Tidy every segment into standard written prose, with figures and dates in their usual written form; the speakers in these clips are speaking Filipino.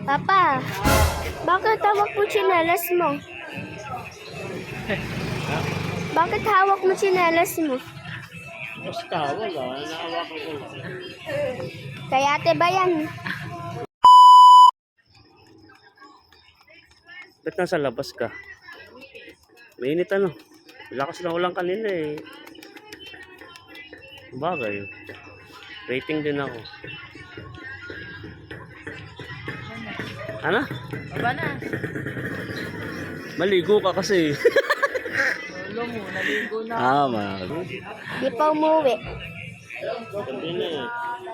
Papa, bakit hawak mo tsinelas mo? Bakit hawak mo tsinelas mo? Basta, wala. Naawakan ko lang. Kay ate ba yan? Ba't nasa labas ka? Mainit ano? Lakas ng ulang kanina eh. Bagay. Waiting din ako. Ano? Baba na. Maligo ka kasi. Lolo mo, naligo na. Di pa umuwi. Sabi na eh.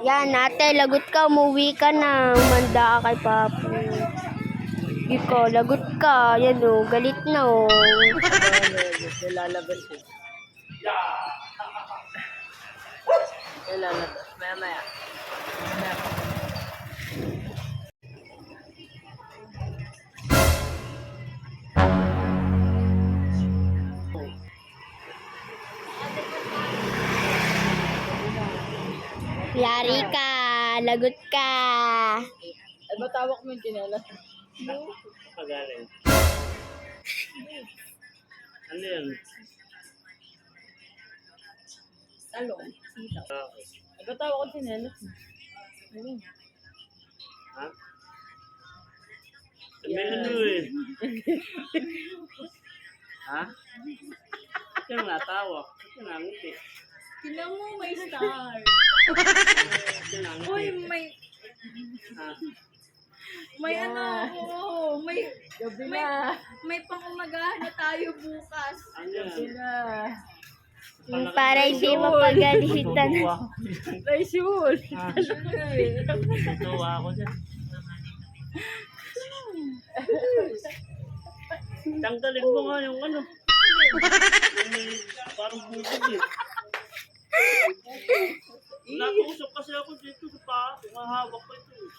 Yan, ate, lagot ka. Umuwi ka na. Umanda ka kay Papu. Di ko, lagot ka. Yan o, galit na o. Lalabas eh. Lalabas. Maya. Yari ka. Lagot ka. Ay, ba't tawak mo yung tinelas? Pagaling. Ano yan? Talong. Sitaw. Ay, ba't tawak ko yung tinelas? Ayun. Ha? May ano eh. Ha? Ito yung natawa. Ito yung nangiti. Tingnan mo, may star. Ito yung nangiti. Uy, may Ha? ano, oo, may Gabi na. may pangumagahan na tayo bukas. Ano yan? Gabi na. Para hindi mapagalitan. Tutuwa ako. Ay, sure. Tutuwa ako dyan. Tanggalin mo nga yung ano. Yung may parang bukid eh. Natusok kasi ako dito sa paa. Mahawak ko ito eh.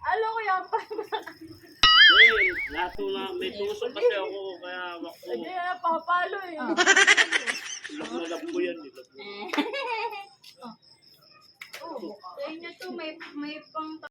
Alam ko yan pa. May tusok kasi ako kaya hawak ko. Hindi na napapalo eh.